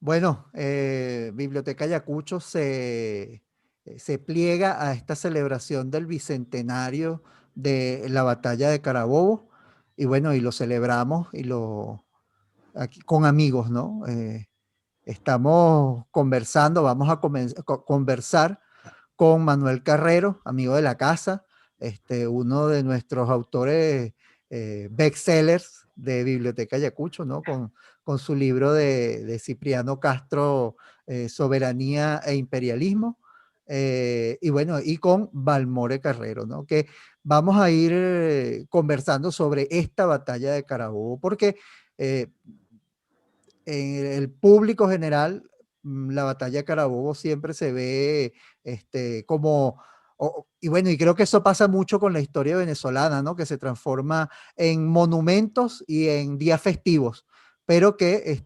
Bueno, Biblioteca Ayacucho se pliega a esta celebración del bicentenario de la batalla de Carabobo y bueno, y lo celebramos aquí con amigos, ¿no? Estamos conversando, vamos a conversar con Manuel Carrero, amigo de la casa, uno de nuestros autores bestsellers de Biblioteca Ayacucho, ¿no? Con su libro de Cipriano Castro, Soberanía e Imperialismo. Y bueno, y con Balmore Carrero, ¿no? Que vamos a ir conversando sobre esta batalla de Carabobo, porque eh, en el público general, la batalla de Carabobo siempre se ve como, y bueno, y creo que eso pasa mucho con la historia venezolana, ¿no? Que se transforma en monumentos y en días festivos, pero que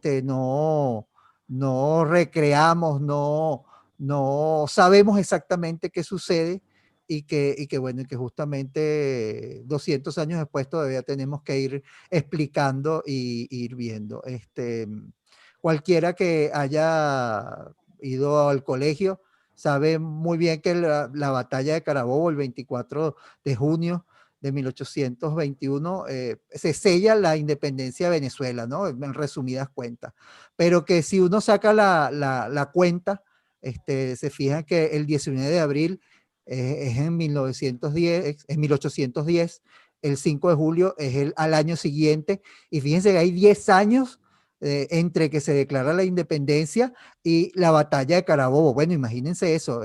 no recreamos, no sabemos exactamente qué sucede y que bueno, y que justamente 200 años después todavía tenemos que ir explicando y ir viendo. Cualquiera que haya ido al colegio sabe muy bien que la batalla de Carabobo, el 24 de junio de 1821, se sella la independencia de Venezuela, ¿no? En resumidas cuentas. Pero que si uno saca la cuenta, se fijan que el 19 de abril es en 1910, en 1810, el 5 de julio es al año siguiente, y fíjense que hay 10 años entre que se declara la independencia y la batalla de Carabobo. Bueno, imagínense eso,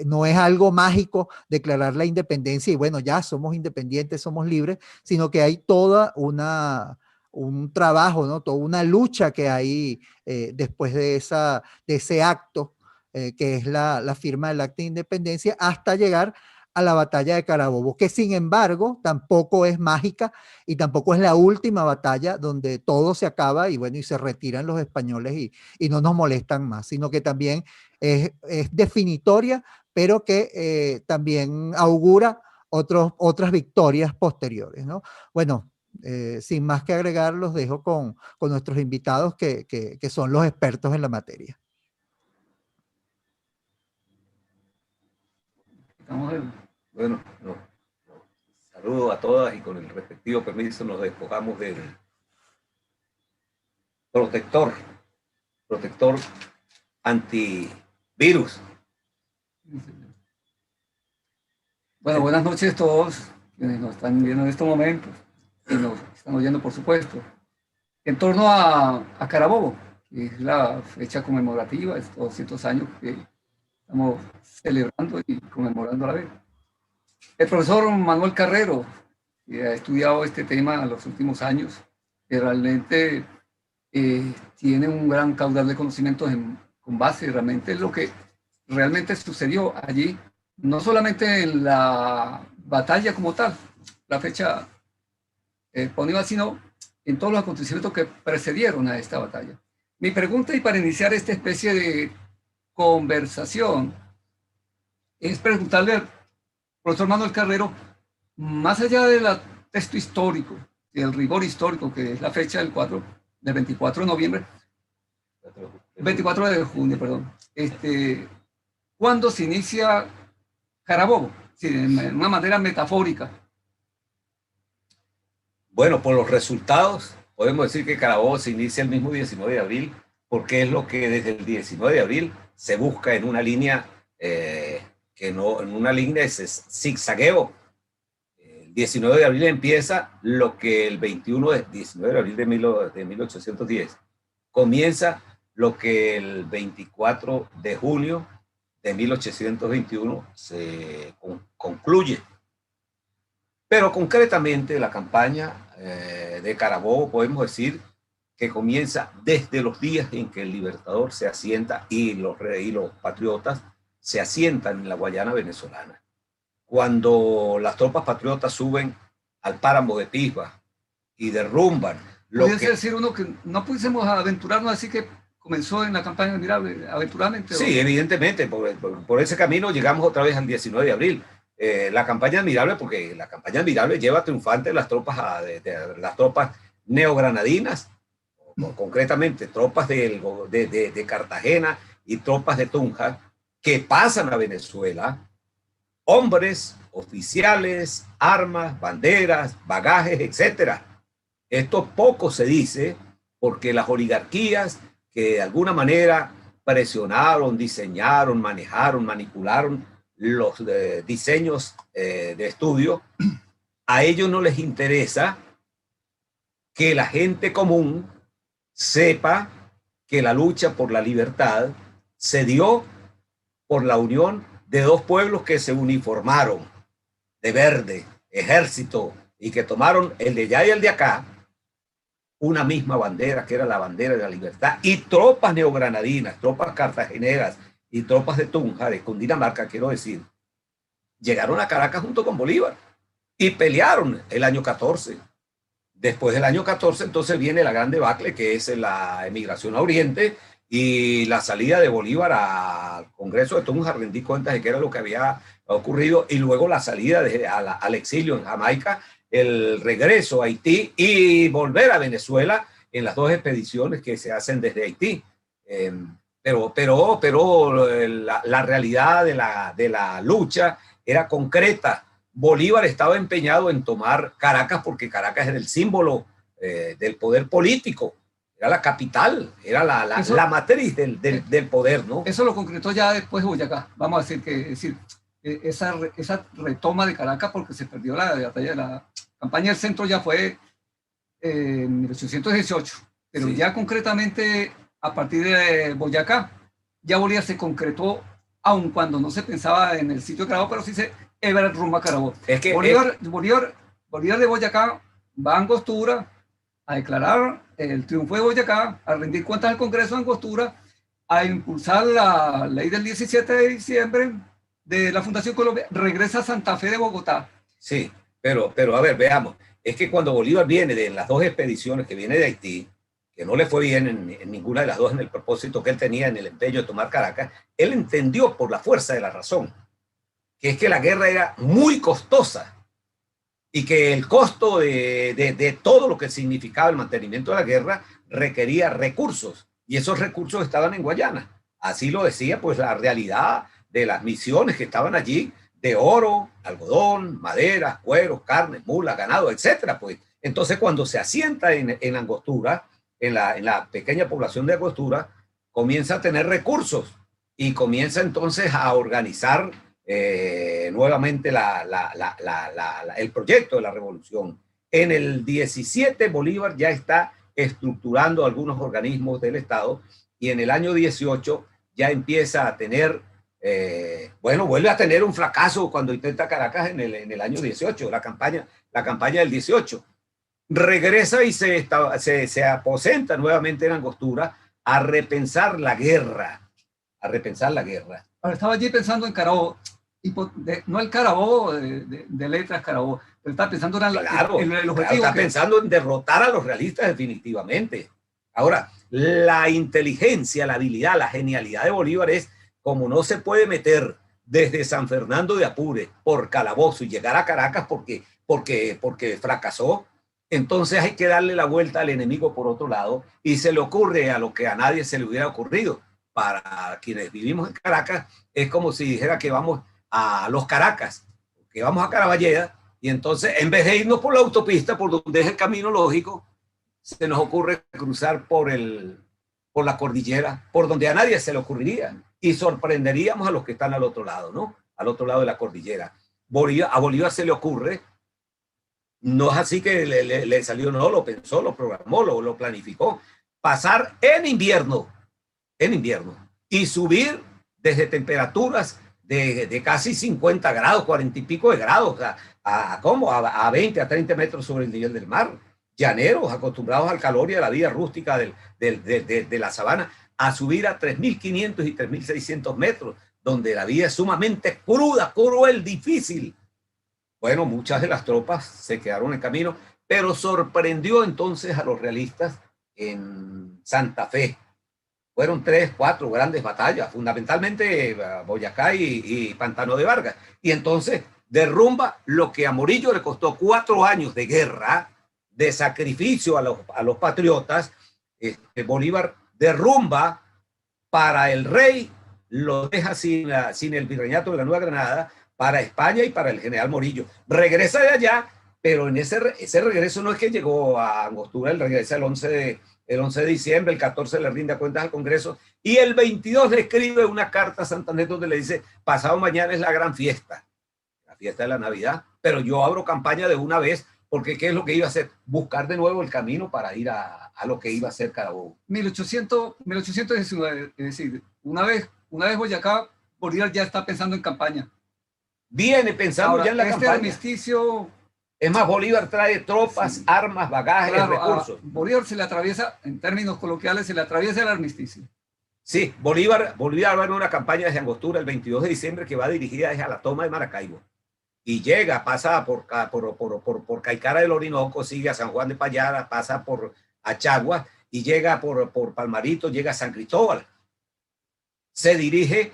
no es algo mágico declarar la independencia y bueno, ya somos independientes, somos libres, sino que hay toda un trabajo, ¿no? Toda una lucha que hay después de ese acto, que es la firma del acta de independencia, hasta llegar a la batalla de Carabobo, que sin embargo tampoco es mágica y tampoco es la última batalla donde todo se acaba y bueno, y se retiran los españoles y no nos molestan más, sino que también es definitoria, pero que también augura otras victorias posteriores, ¿no? Bueno, sin más que agregar, los dejo con nuestros invitados que son los expertos en la materia. Bueno, saludo a todas y con el respectivo permiso nos despojamos del protector, protector antivirus. Bueno, buenas noches a todos quienes nos están viendo en estos momentos y nos están oyendo, por supuesto. En torno a Carabobo, que es la fecha conmemorativa de estos 200 años que estamos celebrando y conmemorando a la vez. El profesor Manuel Carrero, que ha estudiado este tema en los últimos años, que realmente tiene un gran caudal de conocimientos con base realmente en lo que realmente sucedió allí, no solamente en la batalla como tal, la fecha ponía, sino en todos los acontecimientos que precedieron a esta batalla. Mi pregunta, y para iniciar esta especie de conversación, es preguntarle al profesor Manuel Carrero, más allá del texto histórico, del rigor histórico, que es la fecha del 24 de noviembre, 24 de junio, perdón, ¿cuándo se inicia Carabobo? Sí, de una manera metafórica. Bueno, por los resultados, podemos decir que Carabobo se inicia el mismo 19 de abril, porque es lo que desde el 19 de abril se busca en una línea que no, en una línea de zigzagueo. El 19 de abril empieza lo que el 19 de abril de 1810 comienza lo que el 24 de junio de 1821 se concluye. Pero concretamente la campaña de Carabobo podemos decir que comienza desde los días en que el Libertador se asienta y los patriotas se asientan en la Guayana venezolana. Cuando las tropas patriotas suben al páramo de Pisba y derrumban. ¿Pudiese decir uno que no pudiésemos aventurarnos así que comenzó en la campaña de Mirable aventuradamente? Sí, evidentemente, por ese camino llegamos otra vez al 19 de abril. La campaña admirable, porque la campaña admirable lleva triunfante las tropas neogranadinas, concretamente tropas de Cartagena y tropas de Tunja, que pasan a Venezuela, hombres, oficiales, armas, banderas, bagajes, etc. Esto poco se dice porque las oligarquías que de alguna manera presionaron, diseñaron, manejaron, manipularon los diseños de estudio, a ellos no les interesa que la gente común sepa que la lucha por la libertad se dio por la unión de dos pueblos que se uniformaron de verde, ejército, y que tomaron el de allá y el de acá, una misma bandera, que era la bandera de la libertad, y tropas neogranadinas, tropas cartageneras y tropas de Tunja, de Cundinamarca, quiero decir, llegaron a Caracas junto con Bolívar y pelearon el año 14. Después del año 14, entonces viene la gran debacle, que es la emigración a Oriente y la salida de Bolívar al Congreso de Tunja, a rendir cuentas de qué era lo que había ocurrido, y luego la salida al exilio en Jamaica, el regreso a Haití y volver a Venezuela en las dos expediciones que se hacen desde Haití. Pero la realidad de la lucha era concreta. Bolívar estaba empeñado en tomar Caracas porque Caracas era el símbolo del poder político, era la capital, era la matriz del poder, ¿no? Eso lo concretó ya después de Boyacá. Vamos a decir esa retoma de Caracas, porque se perdió la batalla de la campaña del centro, ya fue en 1818, pero sí, ya concretamente a partir de Boyacá, ya Bolívar se concretó, aun cuando no se pensaba en el sitio de Carabobo, pero sí se iba rumbo a Carabobo. Es que Bolívar de Boyacá va a Angostura a declarar el triunfo de Boyacá, a rendir cuentas al Congreso de Angostura, a impulsar la ley del 17 de diciembre de la Fundación Colombia, regresa a Santa Fe de Bogotá. Sí, pero a ver, veamos. Es que cuando Bolívar viene de las dos expediciones, que viene de Haití, que no le fue bien en ninguna de las dos en el propósito que él tenía en el empeño de tomar Caracas, él entendió por la fuerza de la razón que es que la guerra era muy costosa y que el costo de todo lo que significaba el mantenimiento de la guerra requería recursos, y esos recursos estaban en Guayana. Así lo decía pues la realidad de las misiones que estaban allí, de oro, algodón, madera, cueros, carne, mula, ganado, etcétera, pues. Entonces, cuando se asienta en Angostura, en la pequeña población de Angostura, comienza a tener recursos y comienza entonces a organizar nuevamente el proyecto de la revolución. En el 17 Bolívar ya está estructurando algunos organismos del Estado, y en el año 18 ya empieza a tener, vuelve a tener un fracaso cuando intenta Caracas en el año 18, la campaña del 18. Regresa y se aposenta nuevamente en Angostura a repensar la guerra. Ahora, estaba allí pensando en Carabobo, no el Carabobo de letras Carabobo, pero estaba pensando en el objetivo. Está pensando en derrotar a los realistas definitivamente. Ahora, la inteligencia, la habilidad, la genialidad de Bolívar es, como no se puede meter desde San Fernando de Apure por Calabozo y llegar a Caracas porque fracasó, entonces hay que darle la vuelta al enemigo por otro lado, y se le ocurre a lo que a nadie se le hubiera ocurrido. Para quienes vivimos en Caracas, es como si dijera que vamos a Los Caracas, que vamos a Caraballeda, y entonces en vez de irnos por la autopista, por donde es el camino lógico, se nos ocurre cruzar por la cordillera, por donde a nadie se le ocurriría, y sorprenderíamos a los que están al otro lado, ¿no? Al otro lado de la cordillera. A Bolívar se le ocurre, no es así que le salió, no, lo pensó, lo programó, lo planificó, pasar en invierno, y subir desde temperaturas de casi 50 grados, 40 y pico de grados, a 20, a 30 metros sobre el nivel del mar. Llaneros, acostumbrados al calor y a la vida rústica de la sabana, a subir a 3.500 y 3.600 metros, donde la vida es sumamente cruda, cruel, difícil. Bueno, muchas de las tropas se quedaron en camino, pero sorprendió entonces a los realistas en Santa Fe. Fueron 3, 4 grandes batallas, fundamentalmente Boyacá y Pantano de Vargas. Y entonces derrumba lo que a Morillo le costó 4 años de guerra, de sacrificio a los patriotas, Bolívar derrumba para el rey, lo deja sin el virreinato de la Nueva Granada, para España y para el general Morillo. Regresa de allá, pero en ese regreso no es que llegó a Angostura, él regresa el 11 de diciembre, el 14 le rinde cuentas al Congreso, y el 22 le escribe una carta a Santander donde le dice, pasado mañana es la gran fiesta, la fiesta de la Navidad, pero yo abro campaña de una vez, porque ¿qué es lo que iba a hacer? Buscar de nuevo el camino para ir a lo que iba a ser Carabobo. 1819, es decir, una vez Boyacá, Bolívar ya está pensando en campaña. Viene pensando ahora, ya en la campaña. Armisticio... Es más, Bolívar trae tropas, sí, armas, bagajes, claro, recursos. Bolívar se le atraviesa, en términos coloquiales, se le atraviesa el armisticio. Sí, Bolívar va en una campaña desde Angostura el 22 de diciembre que va dirigida desde a la toma de Maracaibo. Y llega, pasa por Caicara del Orinoco, sigue a San Juan de Payara, pasa por Achagua y llega por Palmarito, llega a San Cristóbal. Se dirige,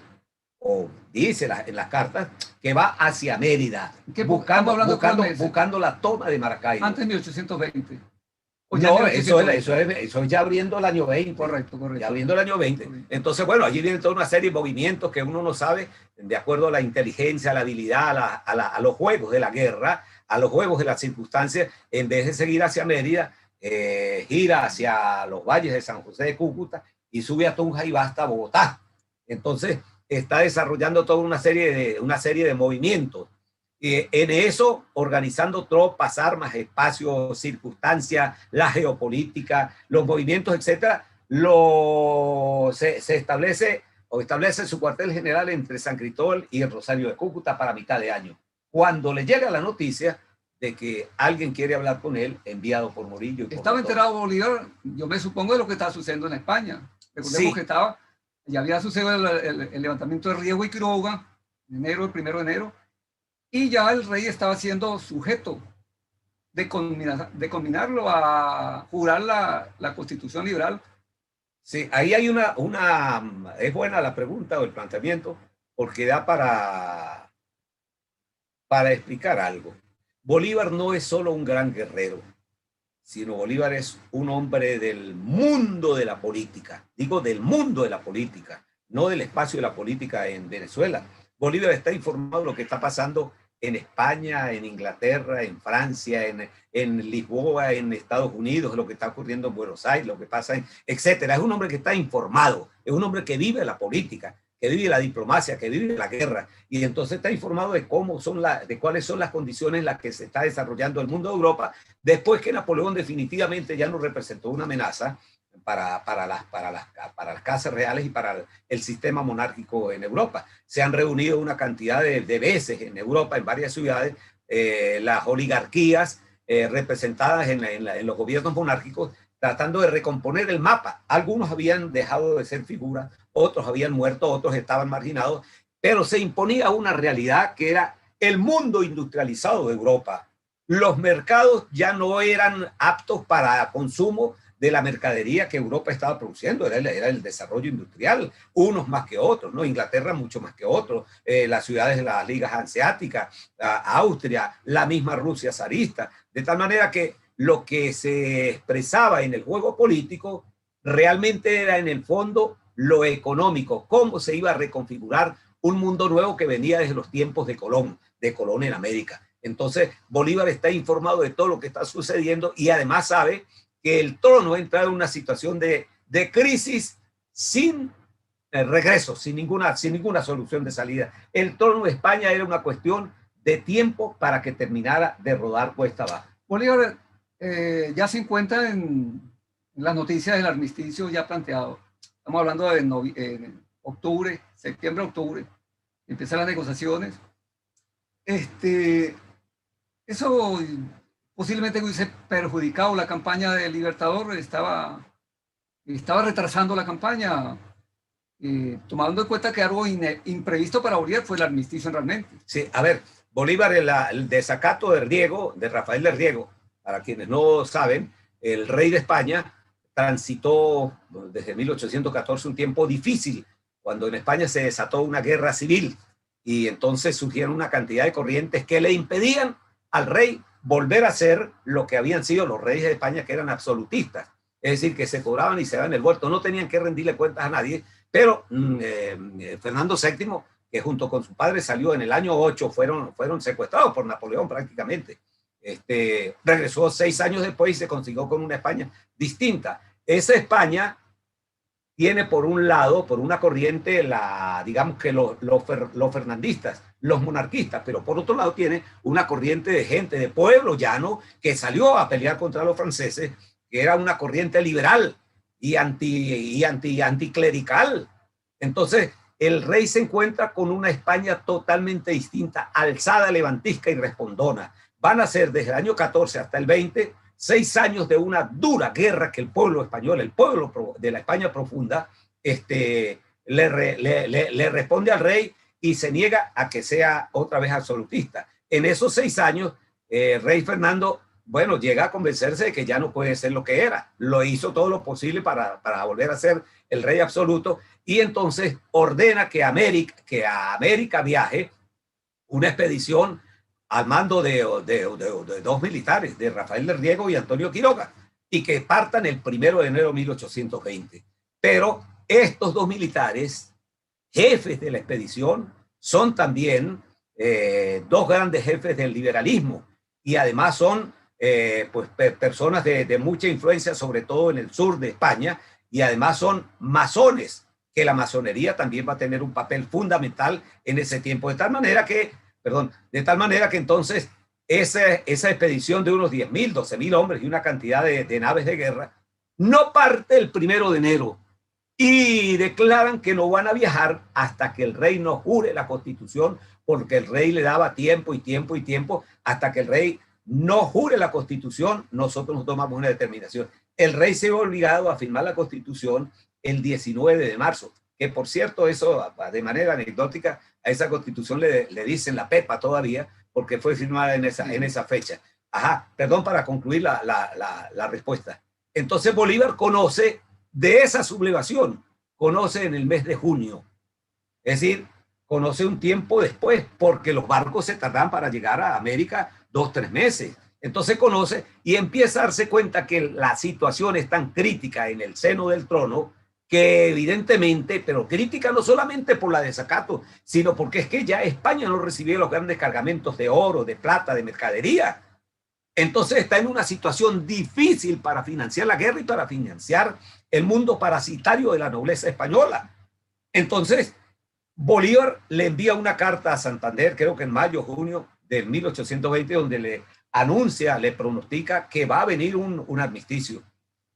o dice en las cartas, que va hacia Mérida, buscando la toma de Maracaibo. Antes de 1820. No, eso es ya abriendo el año 20. Correcto. Ya abriendo el año 20. Entonces, bueno, allí viene toda una serie de movimientos que uno no sabe, de acuerdo a la inteligencia, a la habilidad, a los juegos de la guerra, a los juegos de las circunstancias. En vez de seguir hacia Mérida, gira hacia los valles de San José de Cúcuta y sube a Tunja y va hasta Bogotá. Entonces, está desarrollando toda una serie de movimientos. En eso, organizando tropas, armas, espacios, circunstancias, la geopolítica, los movimientos, etcétera, se establece su cuartel general entre San Cristóbal y el Rosario de Cúcuta para mitad de año. Cuando le llega la noticia de que alguien quiere hablar con él, enviado por Morillo. Estaba enterado Bolívar, yo me supongo, de lo que estaba sucediendo en España. Recordemos que ya había sucedido el levantamiento de Riego y Quiroga, el 1 de enero, y ya el rey estaba siendo sujeto de combinarlo a jurar la Constitución liberal. Sí, ahí hay es buena la pregunta o el planteamiento, porque da para explicar algo. Bolívar no es solo un gran guerrero, sino Bolívar es un hombre del mundo de la política. Digo del mundo de la política, no del espacio de la política en Venezuela. Bolívar está informado de lo que está pasando en España, en Inglaterra, en Francia, en Lisboa, en Estados Unidos, lo que está ocurriendo en Buenos Aires, lo que pasa, etcétera. Es un hombre que está informado, es un hombre que vive la política, que vive la diplomacia, que vive la guerra, y entonces está informado de cuáles son las condiciones en las que se está desarrollando el mundo de Europa, después que Napoleón definitivamente ya no representó una amenaza para las casas reales y para el sistema monárquico en Europa. Se han reunido una cantidad de veces en Europa, en varias ciudades, las oligarquías representadas en los gobiernos monárquicos, tratando de recomponer el mapa. Algunos habían dejado de ser figuras, otros habían muerto, otros estaban marginados, pero se imponía una realidad que era el mundo industrializado de Europa. Los mercados ya no eran aptos para consumo de la mercadería que Europa estaba produciendo, era el desarrollo industrial, unos más que otros, ¿no? Inglaterra mucho más que otros, las ciudades de las ligas hanseáticas, Austria, la misma Rusia zarista, de tal manera que lo que se expresaba en el juego político realmente era en el fondo lo económico, cómo se iba a reconfigurar un mundo nuevo que venía desde los tiempos de Colón en América. Entonces Bolívar está informado de todo lo que está sucediendo y además sabe que el trono entra en una situación de crisis sin regreso, sin ninguna solución de salida. El trono de España era una cuestión de tiempo para que terminara de rodar cuesta abajo. Bolívar ya se encuentra en las noticias del armisticio ya planteado. Estamos hablando de octubre, septiembre-octubre. Empiezan las negociaciones. Eso posiblemente hubiese perjudicado la campaña del Libertador, estaba retrasando la campaña, tomando en cuenta que algo imprevisto para Bolívar fue el armisticio realmente. Sí, a ver, Bolívar, el desacato de Rafael de Riego, para quienes no saben, el rey de España transitó desde 1814 un tiempo difícil, cuando en España se desató una guerra civil, y entonces surgieron una cantidad de corrientes que le impedían al rey volver a ser lo que habían sido los reyes de España, que eran absolutistas. es decir, que se cobraban y se daban el vuelto, no tenían que rendirle cuentas a nadie, pero Fernando VII, que junto con su padre salió en el año 8, fueron secuestrados por Napoleón prácticamente. Regresó 6 años después y se consiguió con una España distinta. Esa España tiene por un lado, por una corriente, digamos que los fernandistas, los monarquistas, pero por otro lado tiene una corriente de gente, de pueblo llano, que salió a pelear contra los franceses, que era una corriente liberal y anticlerical. Entonces, el rey se encuentra con una España totalmente distinta, alzada, levantisca y respondona. Van a ser desde el año 14 hasta el 20, 6 años de una dura guerra que el pueblo español, el pueblo de la España profunda, le responde al rey y se niega a que sea otra vez absolutista. En esos 6 años, rey Fernando, bueno, llega a convencerse de que ya no puede ser lo que era. Lo hizo todo lo posible para volver a ser el rey absoluto y entonces ordena que a América viaje una expedición al mando de 2 militares, de Rafael de Riego y Antonio Quiroga, y que partan el 1 de enero de 1820. Pero estos 2 militares, jefes de la expedición, son también 2 grandes jefes del liberalismo y además son personas de mucha influencia, sobre todo en el sur de España, y además son masones, que la masonería también va a tener un papel fundamental en ese tiempo, de tal manera que entonces esa expedición de unos 10.000, 12.000 hombres y una cantidad de naves de guerra no parte el 1 de enero y declaran que no van a viajar hasta que el rey no jure la Constitución, porque el rey le daba tiempo y tiempo y tiempo. Hasta que el rey no jure la Constitución, nosotros nos tomamos una determinación. El rey se ve obligado a firmar la Constitución el 19 de marzo, que por cierto, eso de manera anecdótica, a esa Constitución le dicen la Pepa todavía, porque fue firmada en esa fecha. Ajá, perdón, para concluir la respuesta. Entonces Bolívar conoce de esa sublevación, conoce en el mes de junio, es decir, conoce un tiempo después, porque los barcos se tardan para llegar a América 2-3 meses. Entonces conoce y empieza a darse cuenta que la situación es tan crítica en el seno del trono que evidentemente, pero crítica no solamente por la desacato, sino porque es que ya España no recibía los grandes cargamentos de oro, de plata, de mercadería. Entonces está en una situación difícil para financiar la guerra y para financiar el mundo parasitario de la nobleza española. Entonces Bolívar le envía una carta a Santander, creo que en mayo o junio de 1820, donde le anuncia, le pronostica que va a venir un armisticio.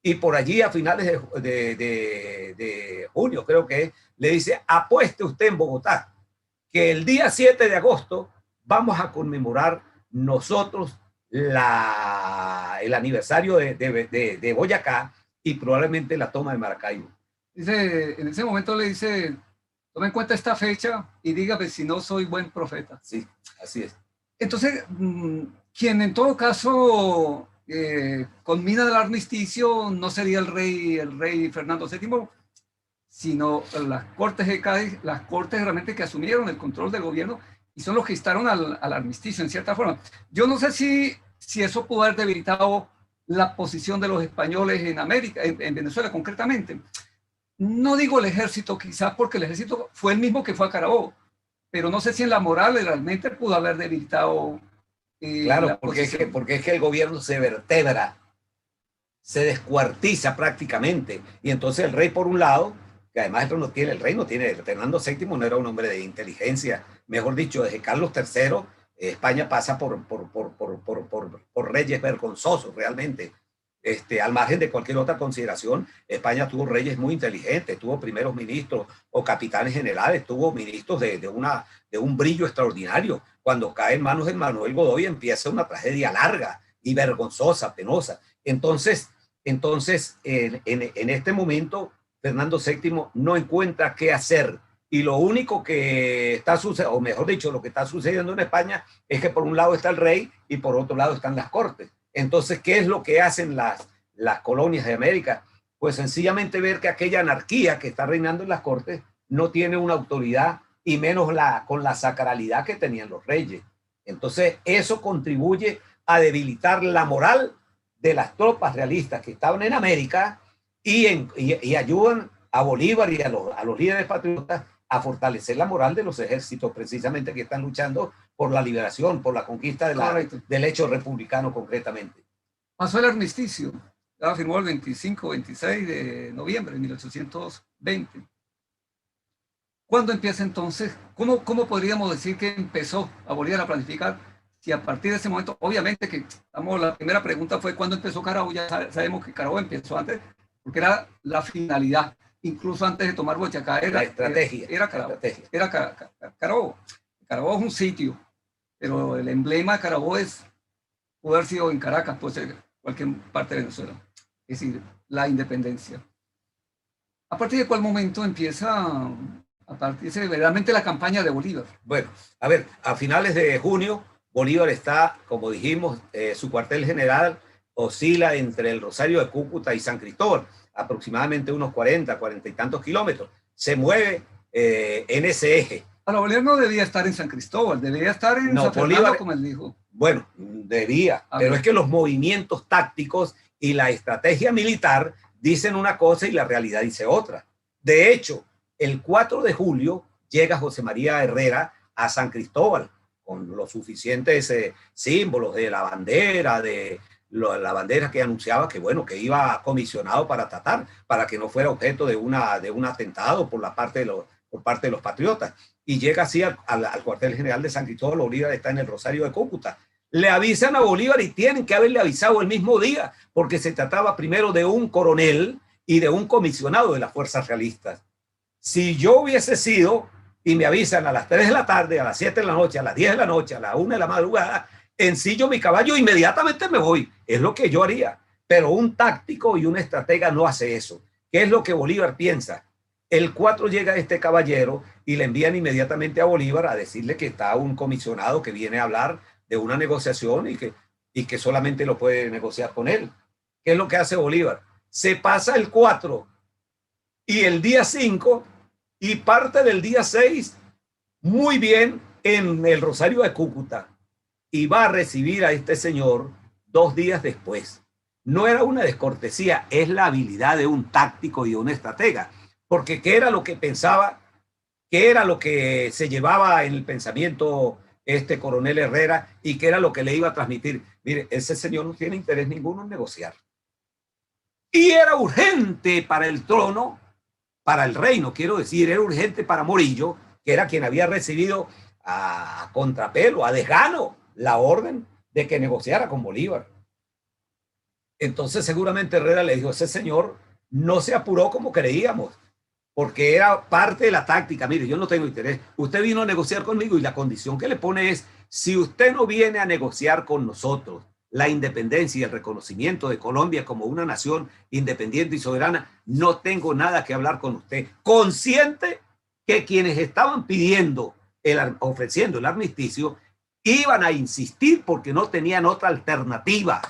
Y por allí a finales de junio, creo que le dice: apueste usted en Bogotá, que el día 7 de agosto vamos a conmemorar nosotros el aniversario de Boyacá y probablemente la toma de Maracaibo. Dice, en ese momento le dice: tome en cuenta esta fecha y dígame si no soy buen profeta. Sí, así es. Entonces, quien en todo caso conmina del armisticio no sería el rey Fernando VII, sino las Cortes de Cádiz, las Cortes realmente que asumieron el control del gobierno y son los que instaron al armisticio en cierta forma. Yo no sé si eso pudo haber debilitado la posición de los españoles en América, en Venezuela concretamente. No digo el ejército quizás, porque el ejército fue el mismo que fue a Carabobo, pero no sé si en la moral realmente pudo haber debilitado. Claro, porque es que el gobierno se vertebra, se descuartiza prácticamente. Y entonces el rey, por un lado, que además el rey no tiene, Fernando VII no era un hombre de inteligencia. Mejor dicho, desde Carlos III, España pasa por reyes vergonzosos realmente. Al margen de cualquier otra consideración, España tuvo reyes muy inteligentes, tuvo primeros ministros o capitanes generales, tuvo ministros de un brillo extraordinario. Cuando cae en manos de Manuel Godoy empieza una tragedia larga y vergonzosa, penosa. Entonces en este momento, Fernando VII no encuentra qué hacer. Y lo único que está sucediendo, o mejor dicho, lo que está sucediendo en España es que por un lado está el rey y por otro lado están las cortes. Entonces, ¿qué es lo que hacen las colonias de América? Pues sencillamente ver que aquella anarquía que está reinando en las cortes no tiene una autoridad y menos con la sacralidad que tenían los reyes. Entonces, eso contribuye a debilitar la moral de las tropas realistas que estaban en América y ayudan a Bolívar y a los líderes patriotas a fortalecer la moral de los ejércitos precisamente que están luchando por la liberación, por la conquista del hecho republicano concretamente. Pasó el armisticio, la firmó el 25-26 de noviembre de 1820. ¿Cuándo empieza entonces? ¿Cómo podríamos decir que empezó a Bolívar a planificar? Si a partir de ese momento, obviamente que la primera pregunta fue ¿cuándo empezó Carabobo? Ya sabemos que Carabobo empezó antes, porque era la finalidad. Incluso antes de tomar Boyacá La estrategia. Era Carabobo. Carabobo es un sitio, pero el emblema de Carabobo pudo haber sido en Caracas, puede ser cualquier parte de Venezuela. Es decir, la independencia. ¿A partir de cuál momento empieza a partirse verdaderamente la campaña de Bolívar? Bueno, a ver, a finales de junio, Bolívar está, como dijimos, su cuartel general oscila entre el Rosario de Cúcuta y San Cristóbal, aproximadamente unos 40 y tantos kilómetros. Se mueve en ese eje. Ahora, Bolívar no debía estar en San Cristóbal, debía estar en San Fernando, como él dijo. Bueno, debía, pero es que los movimientos tácticos y la estrategia militar dicen una cosa y la realidad dice otra. De hecho, el 4 de julio llega José María Herrera a San Cristóbal con los suficientes símbolos de la bandera, la bandera que anunciaba que, bueno, que iba comisionado para tratar, para que no fuera objeto de un atentado por parte de los patriotas. Y llega así al cuartel general de San Cristóbal. Bolívar está en el Rosario de Cúcuta. Le avisan a Bolívar y tienen que haberle avisado el mismo día, porque se trataba primero de un coronel y de un comisionado de las fuerzas realistas. Si yo hubiese sido, y me avisan a las 3 de la tarde, a las 7 de la noche, a las 10 de la noche, a las 1 de la madrugada, ensillo mi caballo, inmediatamente me voy. Es lo que yo haría. Pero un táctico y un estratega no hace eso. ¿Qué es lo que Bolívar piensa? El 4 llega este caballero y le envían inmediatamente a Bolívar a decirle que está un comisionado que viene a hablar de una negociación y que solamente lo puede negociar con él. ¿Qué es lo que hace Bolívar? Se pasa el 4 y el día 5 y parte del día 6 muy bien en el Rosario de Cúcuta, y va a recibir a este señor 2 días después. No era una descortesía, es la habilidad de un táctico y de un estratega, porque ¿qué era lo que pensaba? ¿Qué era lo que se llevaba en el pensamiento este coronel Herrera y qué era lo que le iba a transmitir? Mire, ese señor no tiene interés ninguno en negociar. Y era urgente para el trono, para el reino, quiero decir, era urgente para Morillo, que era quien había recibido a contrapelo, a desgano, la orden de que negociara con Bolívar. Entonces seguramente Herrera le dijo, ese señor no se apuró como creíamos, porque era parte de la táctica. Mire, yo no tengo interés. Usted vino a negociar conmigo y la condición que le pone es, si usted no viene a negociar con nosotros la independencia y el reconocimiento de Colombia como una nación independiente y soberana, no tengo nada que hablar con usted. Consciente que quienes estaban pidiendo, ofreciendo el armisticio, iban a insistir porque no tenían otra alternativa.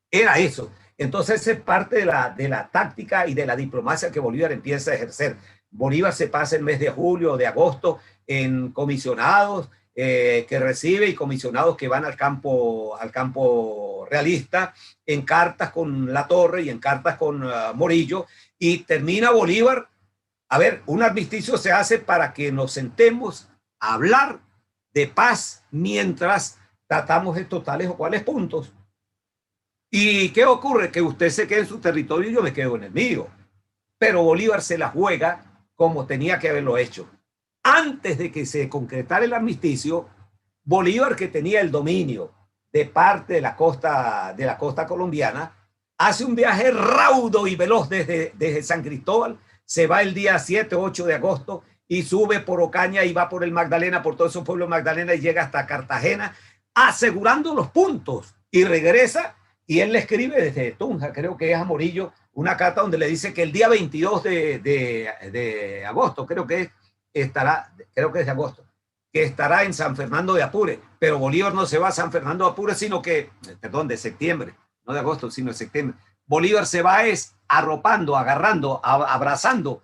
Era eso. Entonces es parte de la táctica y de la diplomacia que Bolívar empieza a ejercer. Bolívar se pasa el mes de julio o de agosto en comisionados que recibe y comisionados que van al campo realista, en cartas con Latorre y en cartas con Morillo, y termina Bolívar. A ver, un armisticio se hace para que nos sentemos a hablar de paz mientras tratamos estos tales o cuales puntos. ¿Y qué ocurre? Que usted se quede en su territorio y yo me quedo en el mío. Pero Bolívar se la juega como tenía que haberlo hecho. Antes de que se concretara el armisticio, Bolívar, que tenía el dominio de parte de la costa colombiana, hace un viaje raudo y veloz desde San Cristóbal, se va el día 7 o 8 de agosto y sube por Ocaña y va por el Magdalena, por todos esos pueblos de Magdalena, y llega hasta Cartagena, asegurando los puntos, y regresa. Y él le escribe desde Tunja, creo que es a Morillo, una carta donde le dice que el día 22 de agosto, creo que es de agosto, que estará en San Fernando de Apure. Pero Bolívar no se va a San Fernando de Apure, de septiembre, no de agosto, sino de septiembre. Bolívar se va arropando, agarrando, abrazando,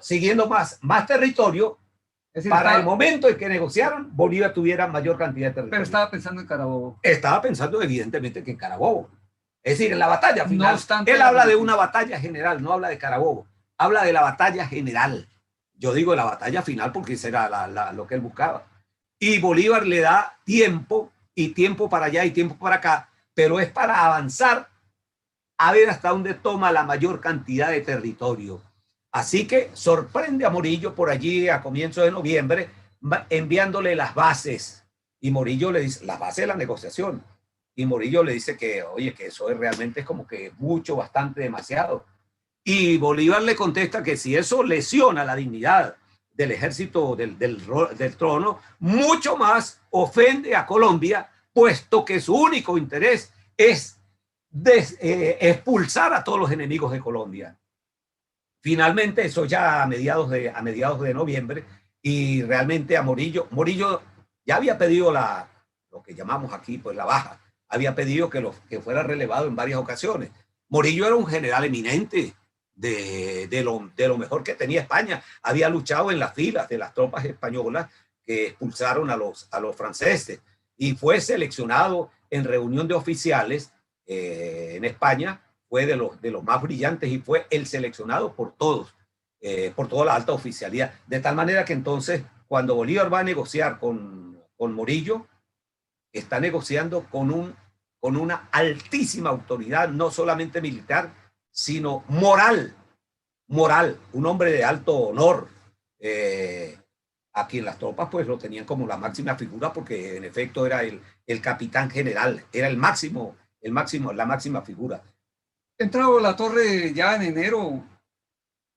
siguiendo más territorio. Es decir, para el momento en que negociaron, Bolívar tuviera mayor cantidad de territorio. Pero estaba pensando en Carabobo. Estaba pensando evidentemente que en Carabobo. Es decir, en la batalla final, No obstante, él habla de una batalla general, no habla de Carabobo, habla de la batalla general. Yo digo la batalla final porque ese era lo que él buscaba. Y Bolívar le da tiempo, y tiempo para allá y tiempo para acá, pero es para avanzar a ver hasta dónde toma la mayor cantidad de territorio. Así que sorprende a Morillo por allí a comienzos de noviembre, enviándole las bases. Y Morillo le dice, las bases de la negociación. Y Morillo le dice que, oye, que eso realmente es como que mucho, bastante, demasiado. Y Bolívar le contesta que si eso lesiona la dignidad del ejército del trono, mucho más ofende a Colombia, puesto que su único interés es expulsar a todos los enemigos de Colombia. Finalmente, eso ya a mediados de noviembre, y realmente a Morillo ya había pedido lo que llamamos aquí pues la baja, había pedido que fuera relevado en varias ocasiones. Morillo era un general eminente, de lo mejor que tenía España. Había luchado en las filas de las tropas españolas que expulsaron a los franceses, y fue seleccionado en reunión de oficiales en España. Fue de los más brillantes y fue el seleccionado por todos, por toda la alta oficialidad. De tal manera que entonces, cuando Bolívar va a negociar con Morillo, está negociando con una altísima autoridad, no solamente militar, sino moral, un hombre de alto honor. Aquí en las tropas pues lo tenían como la máxima figura, porque en efecto era el capitán general, era la máxima figura. Entró la torre ya en enero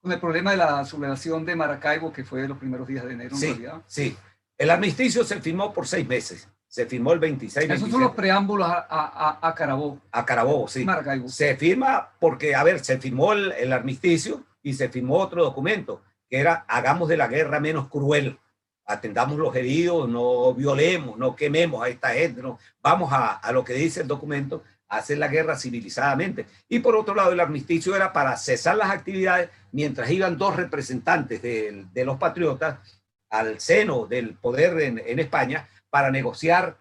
con el problema de la sublevación de Maracaibo, que fue los primeros días de enero en realidad. Sí, el armisticio se firmó por 6 meses. Se firmó el 26. Esos son los preámbulos a Carabobo. A Carabobo, sí. Maracaibo. Se firma porque, a ver, se firmó el armisticio y se firmó otro documento, que era: hagamos de la guerra menos cruel, atendamos los heridos, no violemos, no quememos a esta gente, no. Vamos a lo que dice el documento, a hacer la guerra civilizadamente. Y por otro lado, el armisticio era para cesar las actividades mientras iban 2 representantes de los patriotas al seno del poder en España, para negociar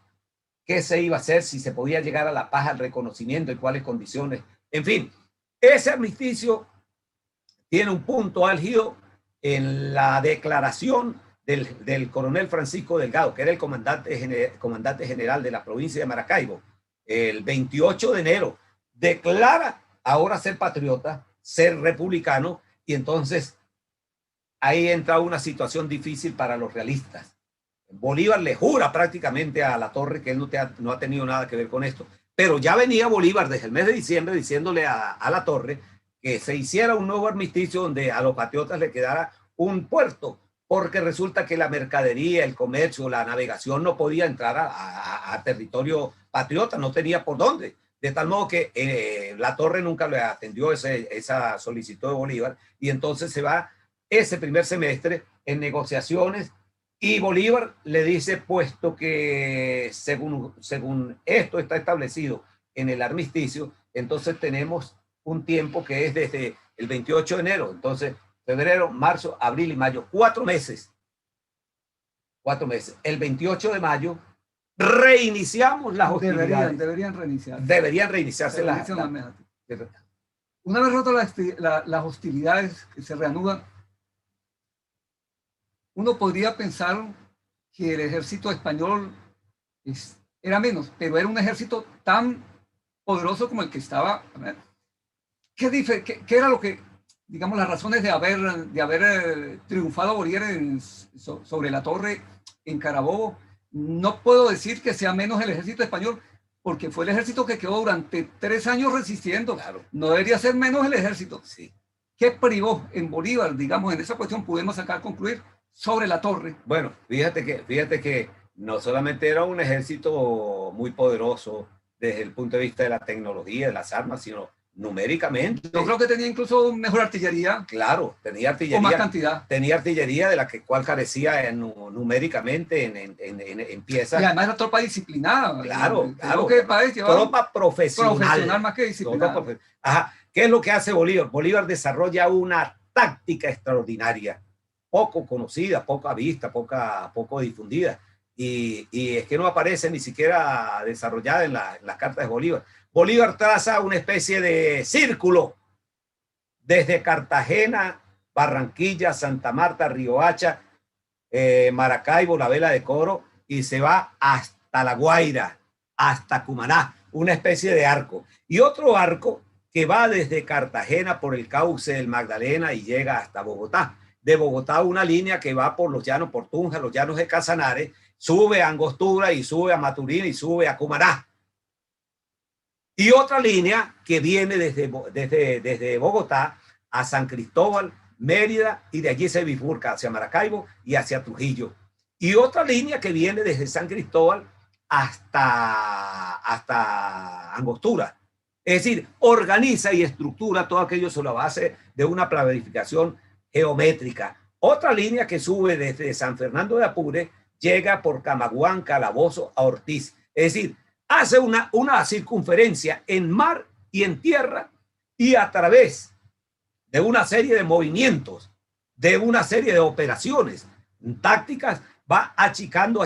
qué se iba a hacer, si se podía llegar a la paz, al reconocimiento, en cuáles condiciones. En fin, ese armisticio tiene un punto álgido en la declaración del coronel Francisco Delgado, que era el comandante general de la provincia de Maracaibo. El 28 de enero declara ahora ser patriota, ser republicano, y entonces ahí entra una situación difícil para los realistas. Bolívar le jura prácticamente a Latorre que él no ha tenido nada que ver con esto, pero ya venía Bolívar desde el mes de diciembre diciéndole a Latorre que se hiciera un nuevo armisticio donde a los patriotas le quedara un puerto, porque resulta que la mercadería, el comercio, la navegación no podía entrar a territorio patriota, no tenía por dónde. De tal modo que Latorre nunca le atendió esa solicitud de Bolívar, y entonces se va ese primer semestre en negociaciones. Y Bolívar le dice, puesto que según esto está establecido en el armisticio, entonces tenemos un tiempo que es desde el 28 de enero, entonces febrero, marzo, abril y mayo, 4 meses. 4 meses. El 28 de mayo reiniciamos las hostilidades. Deberían reiniciarse las. Una vez rotas las hostilidades que se reanudan, uno podría pensar que el ejército español era menos, pero era un ejército tan poderoso como el que estaba. ¿Qué era lo que, digamos, las razones de haber triunfado Bolívar sobre Latorre en Carabobo? No puedo decir que sea menos el ejército español, porque fue el ejército que quedó durante 3 años resistiendo. Claro. No debería ser menos el ejército. Sí. ¿Qué privó en Bolívar? Digamos, en esa cuestión pudimos concluir sobre Latorre. Bueno, fíjate que no solamente era un ejército muy poderoso desde el punto de vista de la tecnología, de las armas, sino numéricamente. Yo creo que tenía incluso mejor artillería. Claro, tenía artillería. O más cantidad. Tenía artillería de la cual carecía numéricamente en piezas. Y además era tropa disciplinada. Claro. Tropa profesional. Profesional más que disciplinada. Ajá. ¿Qué es lo que hace Bolívar? Bolívar desarrolla una táctica extraordinaria, poco conocida, poca vista, poco difundida. Y es que no aparece ni siquiera desarrollada en las cartas de Bolívar. Bolívar traza una especie de círculo desde Cartagena, Barranquilla, Santa Marta, Riohacha, Maracaibo, la Vela de Coro, y se va hasta La Guaira, hasta Cumaná, una especie de arco. Y otro arco que va desde Cartagena por el cauce del Magdalena y llega hasta Bogotá. De Bogotá una línea que va por los llanos, por Tunja, los llanos de Casanares, sube a Angostura y sube a Maturín y sube a Cumaná. Y otra línea que viene desde Bogotá a San Cristóbal, Mérida, y de allí se bifurca hacia Maracaibo y hacia Trujillo. Y otra línea que viene desde San Cristóbal hasta Angostura. Es decir, organiza y estructura todo aquello sobre la base de una planificación geométrica. Otra línea que sube desde San Fernando de Apure llega por Camaguán, Calabozo a Ortiz. Es decir, hace una circunferencia en mar y en tierra, y a través de una serie de movimientos, de una serie de operaciones tácticas, va achicando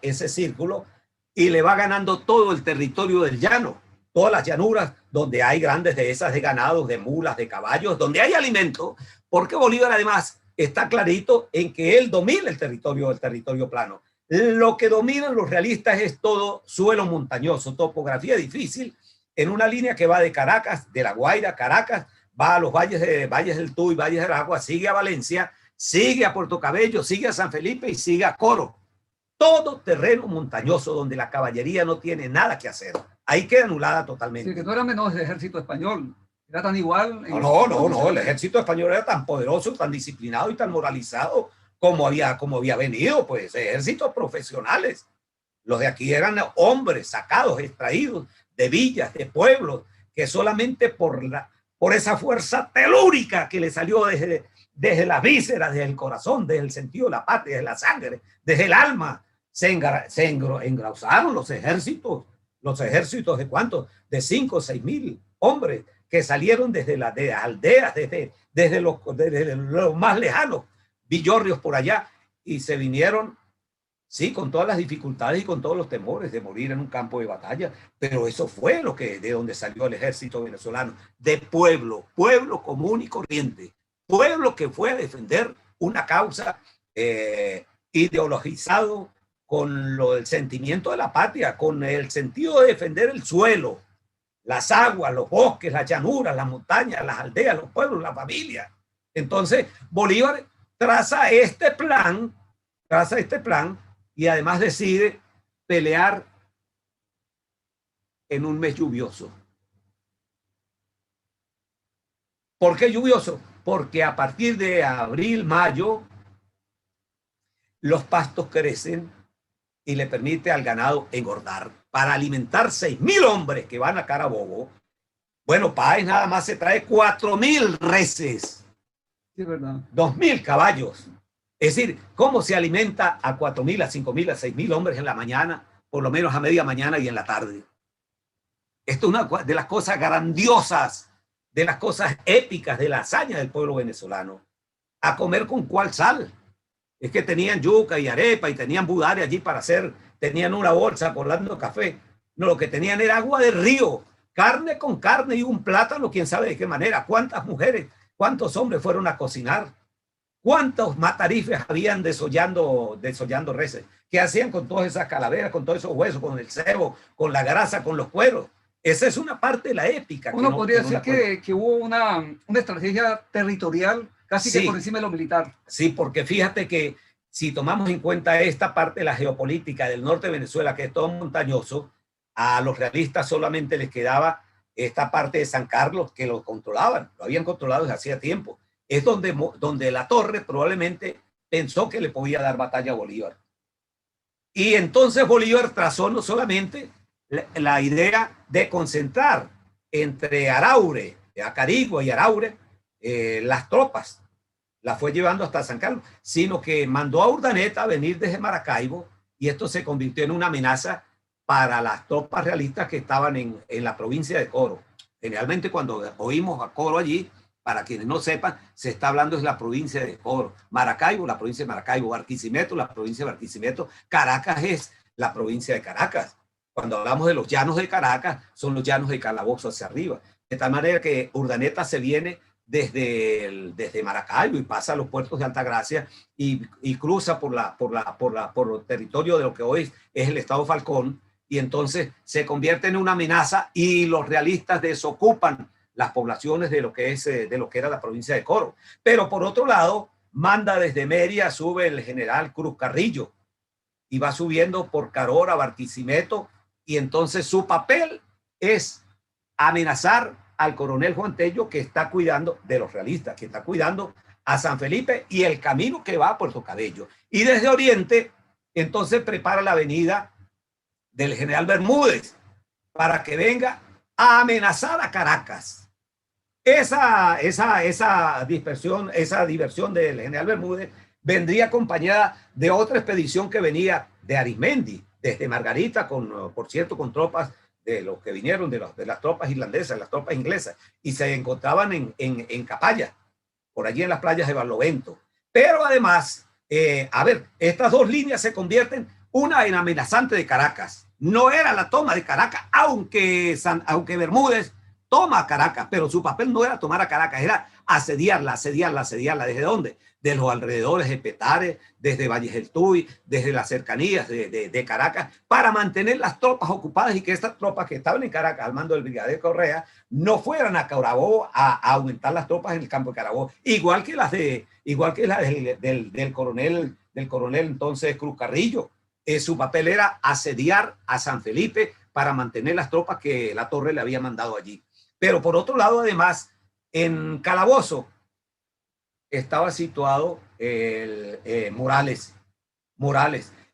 ese círculo, y le va ganando todo el territorio del llano, todas las llanuras donde hay grandes dehesas de ganados, de mulas, de caballos, donde hay alimento, porque Bolívar además está clarito en que él domina el territorio plano. Lo que dominan los realistas es todo suelo montañoso, topografía difícil, en una línea que va de Caracas, de La Guaira, Caracas, va a los valles del Tuy, Valles del Agua, sigue a Valencia, sigue a Puerto Cabello, sigue a San Felipe y sigue a Coro. Todo terreno montañoso donde la caballería no tiene nada que hacer. Ahí queda anulada totalmente. Sí, que no era menos el ejército español, era tan igual. No, el ejército español era tan poderoso, tan disciplinado y tan moralizado como había venido, pues ejércitos profesionales. Los de aquí eran hombres sacados, extraídos de villas, de pueblos, que solamente por esa fuerza telúrica que le salió desde las vísceras, desde el corazón, desde el sentido de la patria, desde la sangre, desde el alma, se engrausaron los ejércitos de ¿cuántos? De 5 o 6 mil hombres que salieron desde las aldeas, desde los más lejanos, Villorrios por allá, y se vinieron, sí, con todas las dificultades y con todos los temores de morir en un campo de batalla, pero eso fue de donde salió el ejército venezolano, de pueblo común y corriente, pueblo que fue a defender una causa ideologizado con el sentimiento de la patria, con el sentido de defender el suelo, las aguas, los bosques, las llanuras, las montañas, las aldeas, los pueblos, la familia. Entonces, Bolívar traza este plan y además decide pelear en un mes lluvioso. ¿Por qué lluvioso? Porque a partir de abril, mayo, los pastos crecen y le permite al ganado engordar. Para alimentar 6.000 hombres que van a Carabobo, bueno, Páez nada más se trae 4.000 reses. Sí, es verdad. 2.000 caballos. Es decir, ¿cómo se alimenta a 4.000, a 5.000, a 6.000 hombres en la mañana, por lo menos a media mañana y en la tarde? Esto es una de las cosas grandiosas, de las cosas épicas, de la hazaña del pueblo venezolano. ¿A comer con cuál sal? Es que tenían yuca y arepa y tenían budare allí para hacer, tenían una bolsa colando café. No, lo que tenían era agua de río, carne con carne y un plátano, quién sabe de qué manera. ¿Cuántas mujeres, cuántos hombres fueron a cocinar? ¿Cuántos matarifes habían desollando reses? ¿Qué hacían con todas esas calaveras, con todos esos huesos, con el cebo, con la grasa, con los cueros? Esa es una parte de la épica. Uno podría decir que hubo una estrategia territorial casi que por encima de lo militar. Sí, porque fíjate que si tomamos en cuenta esta parte de la geopolítica del norte de Venezuela, que es todo montañoso, a los realistas solamente les quedaba esta parte de San Carlos, que lo controlaban, lo habían controlado desde hacía tiempo. Es donde La Torre probablemente pensó que le podía dar batalla a Bolívar. Y entonces Bolívar trazó no solamente la idea de concentrar entre Araure, Acarigua y Araure, las tropas, las fue llevando hasta San Carlos, sino que mandó a Urdaneta a venir desde Maracaibo, y esto se convirtió en una amenaza para las tropas realistas que estaban en la provincia de Coro. Generalmente cuando oímos a Coro allí, para quienes no sepan, se está hablando de la provincia de Coro. Maracaibo, la provincia de Maracaibo. Barquisimeto, la provincia de Barquisimeto. Caracas es la provincia de Caracas. Cuando hablamos de los llanos de Caracas, son los llanos de Calabozo hacia arriba. De tal manera que Urdaneta se viene desde Maracaibo y pasa a los puertos de Altagracia y cruza por el territorio de lo que hoy es el estado Falcón, y entonces se convierte en una amenaza y los realistas desocupan las poblaciones de lo que era la provincia de Coro. Pero por otro lado, manda desde Mérida, sube el general Cruz Carrillo y va subiendo por Carora, Barquisimeto, y entonces su papel es amenazar al coronel Juan Tello, que está cuidando de los realistas, que está cuidando a San Felipe y el camino que va a Puerto Cabello. Y desde Oriente, entonces prepara la avenida del general Bermúdez para que venga a amenazar a Caracas. Esa diversión del general Bermúdez vendría acompañada de otra expedición que venía de Arismendi, desde Margarita, por cierto, con tropas de los que vinieron de las tropas irlandesas, las tropas inglesas, y se encontraban en Capaya, por allí en las playas de Barlovento. Pero además, estas dos líneas se convierten, una en amenazante de Caracas. No era la toma de Caracas, aunque Bermúdez toma Caracas, pero su papel no era tomar a Caracas, era asediarla. ¿Desde dónde? De los alrededores de Petare, desde Valles del Tuy, desde las cercanías de Caracas, para mantener las tropas ocupadas y que estas tropas que estaban en Caracas al mando del brigadier Correa no fueran a Carabobo a aumentar las tropas en el campo de Carabobo, igual que las del coronel entonces Cruz Carrillo. Su papel era asediar a San Felipe para mantener las tropas que la Torre le había mandado allí. Pero por otro lado, además, en Calabozo estaba situado Morales.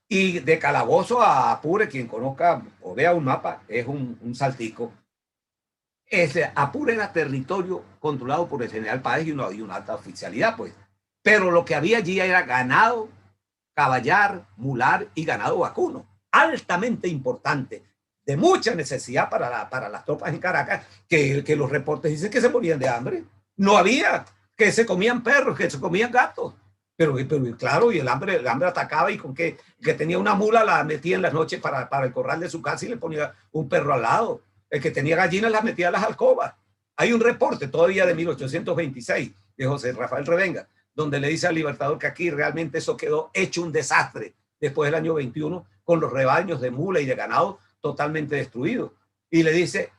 Y de Calabozo a Apure, quien conozca o vea un mapa, es un saltico. Apure era territorio controlado por el general Páez y una alta oficialidad, pues. Pero lo que había allí era ganado caballar, mular y ganado vacuno, altamente importante, de mucha necesidad para las tropas en Caracas, que los reportes dicen que se morían de hambre. No había, que se comían perros, que se comían gatos. Pero claro, y el hambre atacaba, y con que tenía una mula la metía en las noches para el corral de su casa y le ponía un perro al lado. El que tenía gallinas las metía a las alcobas. Hay un reporte todavía de 1826 de José Rafael Revenga, donde le dice al Libertador que aquí realmente eso quedó hecho un desastre después del año 21, con los rebaños de mula y de ganado totalmente destruidos. Y le dice,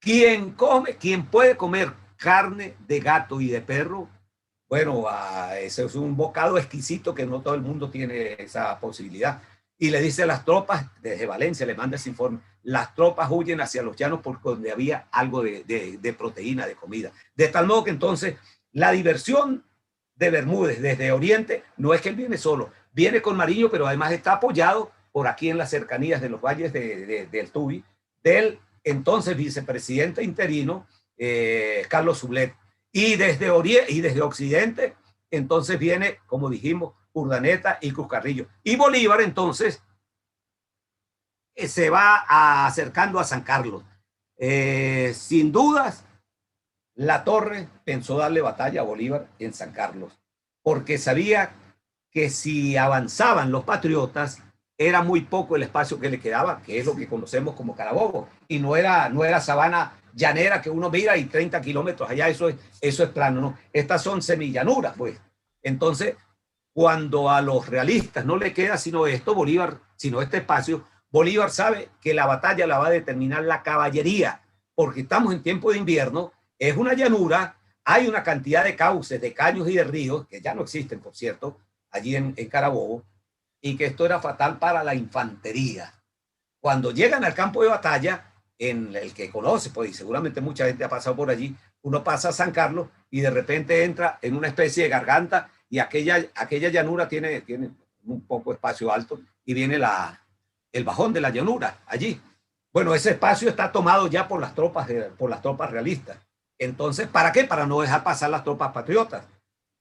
quien puede comer carne de gato y de perro, bueno, ese es un bocado exquisito que no todo el mundo tiene esa posibilidad. Y le dice a las tropas, desde Valencia le manda ese informe, las tropas huyen hacia los llanos por donde había algo de proteína, de comida. De tal modo que entonces la diversión de Bermúdez desde Oriente no es que él viene solo, viene con Mariño, pero además está apoyado por aquí en las cercanías de los valles del Tuy, del entonces vicepresidente interino Carlos Sublet. Y desde Occidente entonces viene, como dijimos, Urdaneta y Cruz Carrillo. Y Bolívar entonces se va acercando a San Carlos. Sin dudas, La Torre pensó darle batalla a Bolívar en San Carlos, porque sabía que si avanzaban los patriotas, era muy poco el espacio que le quedaba, que es lo que conocemos como Carabobo, y no era sabana llanera que uno mira y 30 kilómetros allá, eso es plano, ¿no? Estas son semillanuras, pues. Entonces, cuando a los realistas no le queda sino esto, sino este espacio, Bolívar sabe que la batalla la va a determinar la caballería, porque estamos en tiempo de invierno. Es una llanura, hay una cantidad de cauces, de caños y de ríos, que ya no existen, por cierto, allí en Carabobo, y que esto era fatal para la infantería. Cuando llegan al campo de batalla, en el que conoce, pues, y seguramente mucha gente ha pasado por allí, uno pasa a San Carlos y de repente entra en una especie de garganta, y aquella llanura tiene un poco espacio alto, y viene el bajón de la llanura allí. Bueno, ese espacio está tomado ya por las tropas realistas. Entonces, ¿para qué? Para no dejar pasar las tropas patriotas.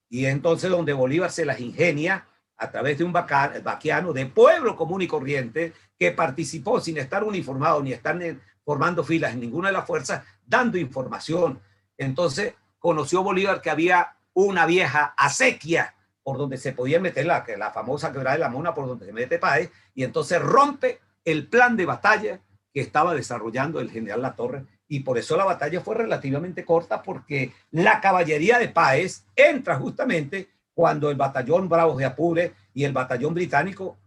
Y entonces donde Bolívar se las ingenia a través de un vaquiano de pueblo común y corriente que participó sin estar uniformado ni estar formando filas en ninguna de las fuerzas, dando información. Entonces conoció Bolívar que había una vieja acequia por donde se podía meter la famosa quebrada de la Mona, por donde se mete Páez, y entonces rompe el plan de batalla que estaba desarrollando el general Latorre, y por eso la batalla fue relativamente corta, porque la caballería de Páez entra justamente cuando el batallón Bravos de Apure y el batallón británico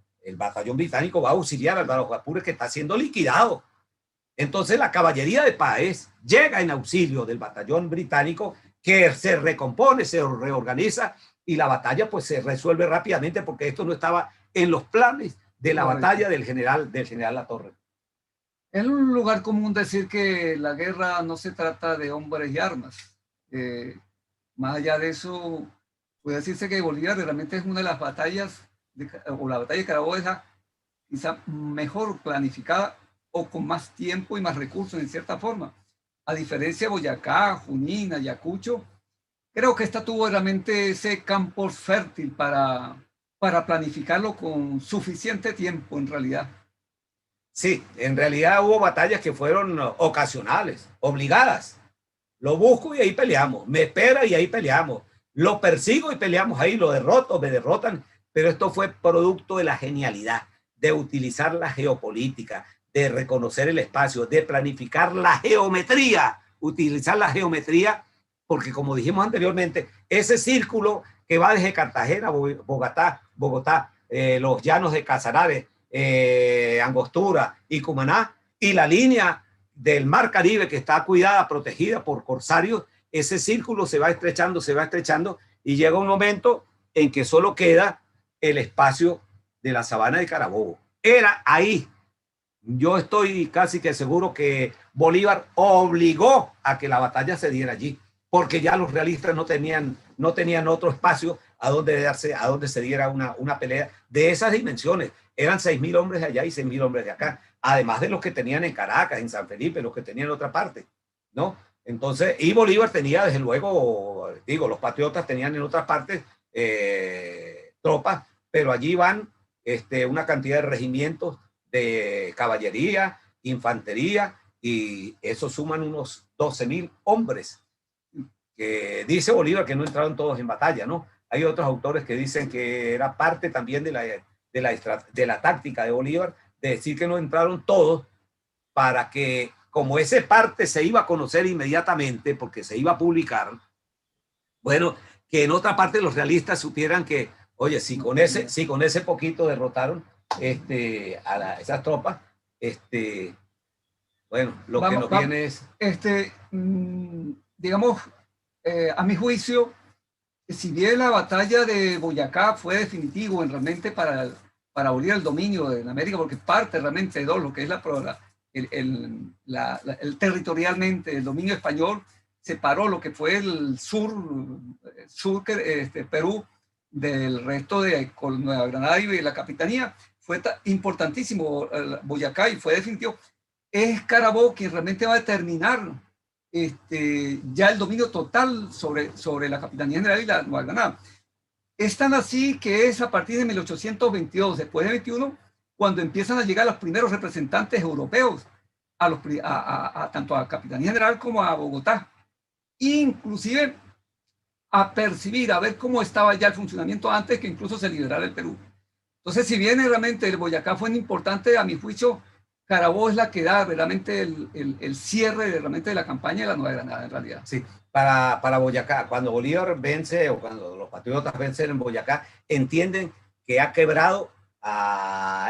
va a auxiliar al Bravos de Apure, que está siendo liquidado. Entonces la caballería de Páez llega en auxilio del batallón británico, que se recompone, se reorganiza, y la batalla pues se resuelve rápidamente, porque esto no estaba en los planes de la batalla del general Latorre. Es un lugar común decir que la guerra no se trata de hombres y armas. Más allá de eso, puede decirse que Bolívar realmente es una de las batallas, o la batalla de Carabobo es la quizá mejor planificada o con más tiempo y más recursos en cierta forma. A diferencia de Boyacá, Junín, Ayacucho, creo que esta tuvo realmente ese campo fértil para planificarlo con suficiente tiempo en realidad. Sí, en realidad hubo batallas que fueron ocasionales, obligadas. Lo busco y ahí peleamos, me espera y ahí peleamos, lo persigo y peleamos ahí, lo derroto, me derrotan, pero esto fue producto de la genialidad, de utilizar la geopolítica, de reconocer el espacio, de planificar la geometría, utilizar la geometría, porque como dijimos anteriormente, ese círculo que va desde Cartagena, Bogotá, los llanos de Casanare, Angostura y Cumaná, y la línea del Mar Caribe, que está cuidada, protegida por corsarios, ese círculo se va estrechando, y llega un momento en que solo queda el espacio de la sabana de Carabobo. Era ahí. Yo estoy casi que seguro que Bolívar obligó a que la batalla se diera allí, porque ya los realistas no tenían otro espacio a donde se diera una pelea de esas dimensiones. Eran 6.000 hombres de allá y 6.000 hombres de acá, además de los que tenían en Caracas, en San Felipe, los que tenían en otra parte, ¿no? Entonces, y Bolívar tenía, desde luego, los patriotas tenían en otras partes tropas, pero allí van una cantidad de regimientos de caballería, infantería, y eso suman unos 12.000 hombres, que dice Bolívar que no entraron todos en batalla, ¿no? Hay otros autores que dicen que era parte también de la táctica de Bolívar, de decir que no entraron todos, para que, como ese parte se iba a conocer inmediatamente, porque se iba a publicar, bueno, que en otra parte los realistas supieran que, oye, si con ese poquito derrotaron esas tropas, bueno, lo que nos viene es... digamos, a mi juicio, si bien la batalla de Boyacá fue definitivo realmente para Bolívar el dominio de América, porque parte realmente de lo que es territorialmente el dominio español, separó lo que fue el sur Perú del resto de Nueva Granada y la Capitanía. Fue importantísimo Boyacá y fue definitivo. Es Carabobo quien realmente va a determinar ya el dominio total sobre la Capitanía General y la Nueva Granada. Es tan así que es a partir de 1822, después de 21, cuando empiezan a llegar los primeros representantes europeos tanto a Capitanía General como a Bogotá, inclusive a percibir, a ver cómo estaba ya el funcionamiento antes que incluso se liberara el Perú. Entonces, si bien realmente el Boyacá fue importante, a mi juicio, Carabobo es la que da realmente el cierre realmente de la campaña de la Nueva Granada, en realidad. Sí, para Boyacá, cuando Bolívar vence o cuando los patriotas vencen en Boyacá, entienden que ha quebrado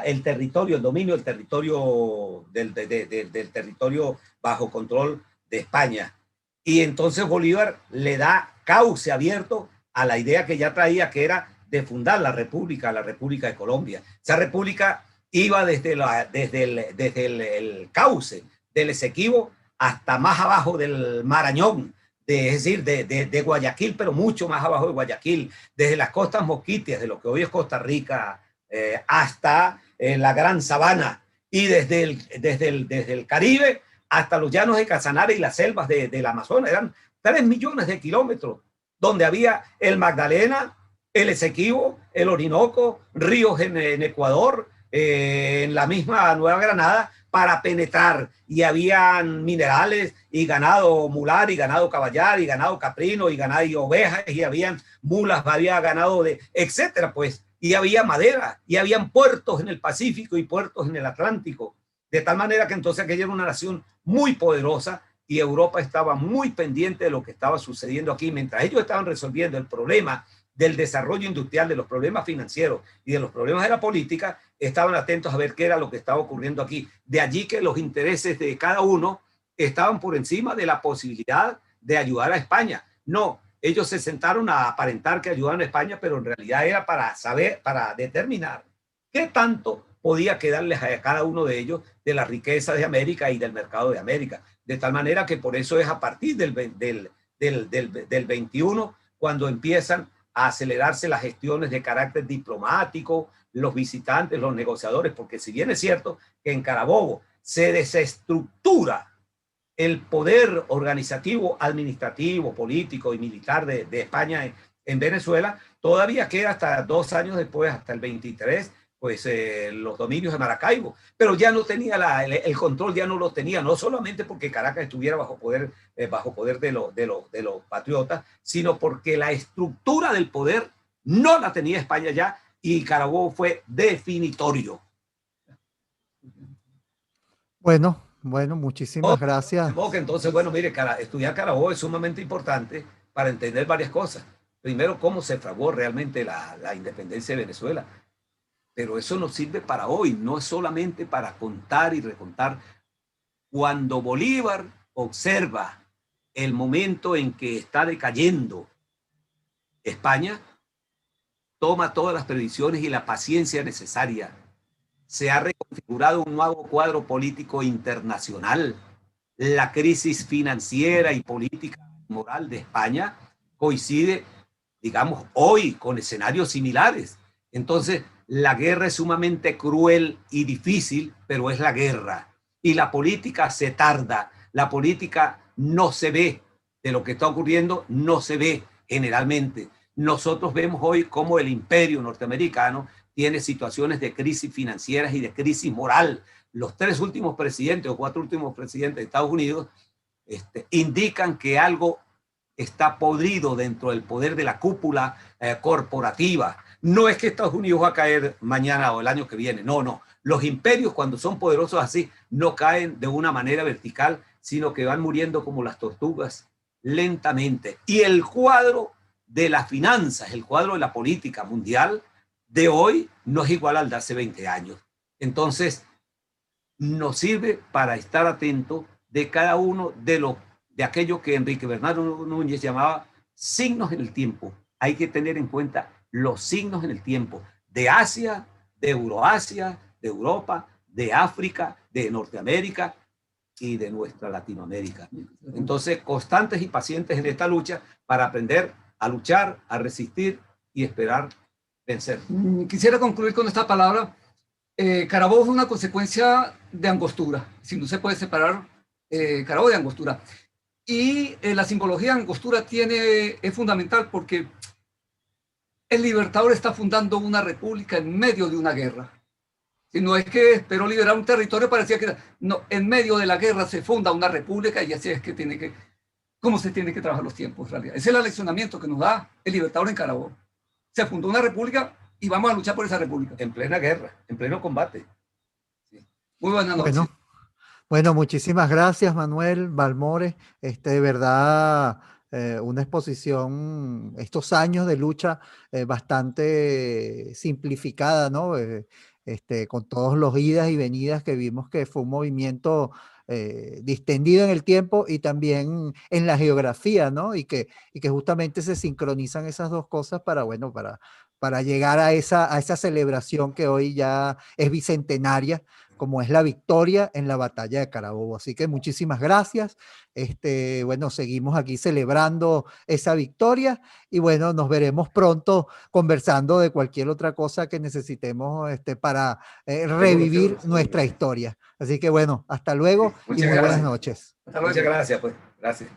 el territorio, el dominio del territorio, del territorio bajo control de España. Y entonces Bolívar le da cauce abierto a la idea que ya traía, que era de fundar la República de Colombia. Esa república iba desde el cauce del Esequibo hasta más abajo del Marañón, es decir, de Guayaquil, pero mucho más abajo de Guayaquil, desde las costas mosquitias, de lo que hoy es Costa Rica, hasta la Gran Sabana, y desde el Caribe hasta los llanos de Casanare y las selvas del Amazonas. Eran 3 millones de kilómetros, donde había el Magdalena, el Esequibo, el Orinoco, ríos en Ecuador, en la misma Nueva Granada, para penetrar, y habían minerales y ganado mular y ganado caballar y ganado caprino y ganado y ovejas, y habían mulas, había ganado etcétera, pues, y había madera, y habían puertos en el Pacífico y puertos en el Atlántico, de tal manera que entonces aquella era una nación muy poderosa y Europa estaba muy pendiente de lo que estaba sucediendo aquí. Mientras ellos estaban resolviendo el problema del desarrollo industrial, de los problemas financieros y de los problemas de la política, estaban atentos a ver qué era lo que estaba ocurriendo aquí. De allí que los intereses de cada uno estaban por encima de la posibilidad de ayudar a España. No, ellos se sentaron a aparentar que ayudaban a España, pero en realidad era para saber, para determinar qué tanto podía quedarles a cada uno de ellos de la riqueza de América y del mercado de América. De tal manera que por eso es a partir del 21 cuando empiezan a acelerarse las gestiones de carácter diplomático, los visitantes, los negociadores, porque si bien es cierto que en Carabobo se desestructura el poder organizativo, administrativo, político y militar de España en Venezuela, todavía queda hasta 2 años después, hasta el 23, pues los dominios de Maracaibo, pero ya no tenía el control, ya no lo tenía, no solamente porque Caracas estuviera bajo poder de los patriotas, sino porque la estructura del poder no la tenía España ya, y Carabobo fue definitorio. Bueno, muchísimas gracias. Entonces, bueno, mire, estudiar Carabobo es sumamente importante para entender varias cosas. Primero, cómo se fraguó realmente la independencia de Venezuela. Pero eso nos sirve para hoy, no es solamente para contar y recontar. Cuando Bolívar observa el momento en que está decayendo España, toma todas las previsiones y la paciencia necesaria. Se ha reconfigurado un nuevo cuadro político internacional. La crisis financiera y política y moral de España coincide, digamos, hoy con escenarios similares. Entonces, la guerra es sumamente cruel y difícil, pero es la guerra. Y la política se tarda. La política no se ve. De lo que está ocurriendo, no se ve generalmente. Nosotros vemos hoy cómo el imperio norteamericano tiene situaciones de crisis financieras y de crisis moral. Los 3 últimos presidentes o 4 últimos presidentes de Estados Unidos indican que algo está podrido dentro del poder de la cúpula corporativa. No es que Estados Unidos va a caer mañana o el año que viene, no. Los imperios, cuando son poderosos así, no caen de una manera vertical, sino que van muriendo como las tortugas, lentamente. Y el cuadro de las finanzas, el cuadro de la política mundial de hoy no es igual al de hace 20 años. Entonces, nos sirve para estar atentos de cada uno de aquello que Enrique Bernardo Núñez llamaba signos en el tiempo. Hay que tener en cuenta los signos en el tiempo de Asia, de Euroasia, de Europa, de África, de Norteamérica y de nuestra Latinoamérica. Entonces, constantes y pacientes en esta lucha para aprender a luchar, a resistir y esperar vencer. Quisiera concluir con esta palabra. Carabobo es una consecuencia de Angostura. Si no se puede separar Carabobo de Angostura. Y la simbología de Angostura es fundamental porque el Libertador está fundando una república en medio de una guerra. Si no es que esperó liberar un territorio, parecía que no, en medio de la guerra se funda una república y así es que cómo se tiene que trabajar los tiempos en realidad. Ese es el aleccionamiento que nos da el Libertador en Carabobo. Se fundó una república y vamos a luchar por esa república. En plena guerra, en pleno combate. Sí. Muy buenas noches. Bueno, muchísimas gracias, Manuel Balmores. De verdad, una exposición, estos años de lucha bastante simplificada, ¿no? Con todos los idas y venidas que vimos que fue un movimiento distendido en el tiempo y también en la geografía, ¿no? Y que justamente se sincronizan esas dos cosas para llegar a esa celebración que hoy ya es bicentenaria, como es la victoria en la batalla de Carabobo. Así que muchísimas gracias. Bueno, seguimos aquí celebrando esa victoria y bueno, nos veremos pronto conversando de cualquier otra cosa que necesitemos para revivir nuestra historia. Así que bueno, hasta luego y muy buenas noches. Muchas gracias, pues. Gracias.